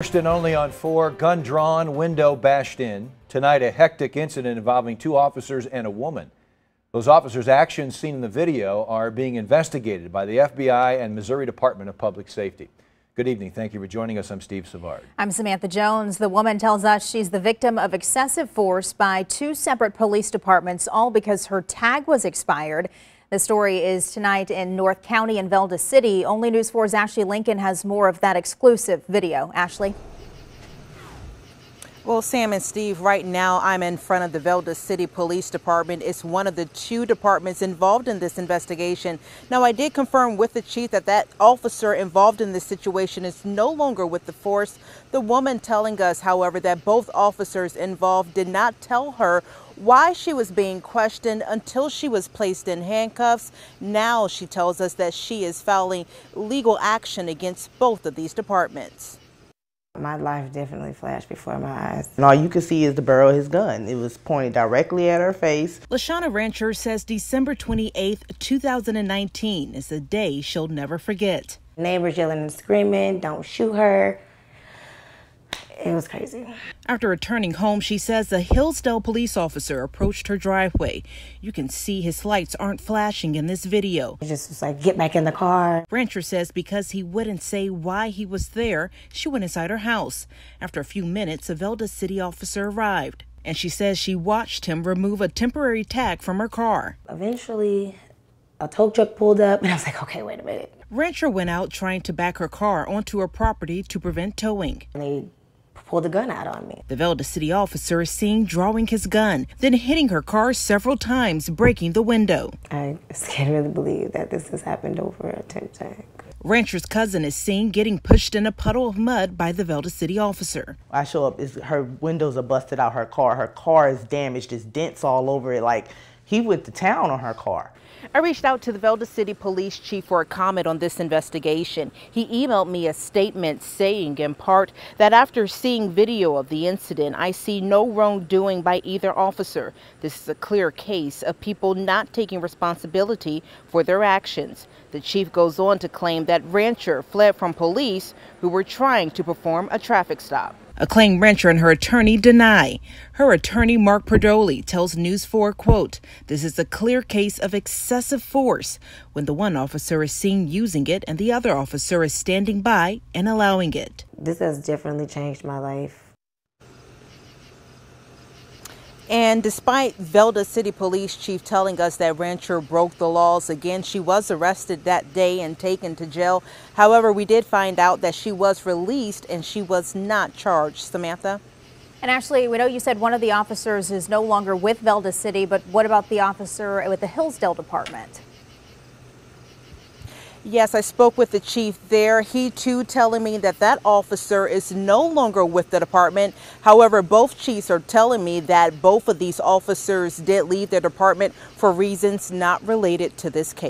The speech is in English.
First and only on 4, gun drawn, window bashed in. Tonight, a hectic incident involving 2 officers and a woman. Those officers' actions seen in the video are being investigated by the FBI and Missouri Department of Public Safety. Good evening. Thank you for joining us. I'm Steve Savard. I'm Samantha Jones. The woman tells us she's the victim of excessive force by 2 separate police departments, all because her tag was expired. The story is tonight in North County and Velda City. Only News 4's Ashley Lincoln has more of that exclusive video. Ashley? Well, Sam and Steve, right now I'm in front of the Velda City Police Department. It's one of the 2 departments involved in this investigation. Now, I did confirm with the chief that officer involved in this situation is no longer with the force. The woman telling us, however, that both officers involved did not tell her why she was being questioned until she was placed in handcuffs. Now she tells us that she is filing legal action against both of these departments. My life definitely flashed before my eyes. And all you could see is the barrel of his gun. It was pointed directly at her face. Lashawana Rancher says December 28th, 2019 is a day she'll never forget. Neighbors yelling and screaming, "Don't shoot her." It was crazy. After returning home, she says a Hillsdale police officer approached her driveway. You can see his lights aren't flashing in this video. It just was like, "Get back in the car." Rancher says because he wouldn't say why he was there, she went inside her house. After a few minutes, a Velda City officer arrived, and she says she watched him remove a temporary tag from her car. Eventually, a tow truck pulled up, and I was like, okay, wait a minute. Rancher went out trying to back her car onto her property to prevent towing. And they pulled the gun out on me. The Velda City officer is seen drawing his gun, then hitting her car several times, breaking the window. I can't really believe that this has happened over a temp tag. Rancher's cousin is seen getting pushed in a puddle of mud by the Velda City officer. I show up, her windows are busted out, her car is damaged, there's dents all over it, like he went to town on her car. I reached out to the Velda City Police Chief for a comment on this investigation. He emailed me a statement saying, in part, that after seeing video of the incident, I see no wrongdoing by either officer. This is a clear case of people not taking responsibility for their actions. The chief goes on to claim that Rancher fled from police who were trying to perform a traffic stop. A claim Rancher and her attorney deny. Her attorney, Mark Perdoli, tells News 4, quote, "This is a clear case of excessive force when the one officer is seen using it and the other officer is standing by and allowing it." This has definitely changed my life. And despite Velda City Police Chief telling us that Rancher broke the laws again, she was arrested that day and taken to jail. However, we did find out that she was released and she was not charged. Samantha? And Ashley, we know you said one of the officers is no longer with Velda City, but what about the officer with the Hillsdale Department? Yes, I spoke with the chief there. He too telling me that officer is no longer with the department. However, both chiefs are telling me that both of these officers did leave their department for reasons not related to this case.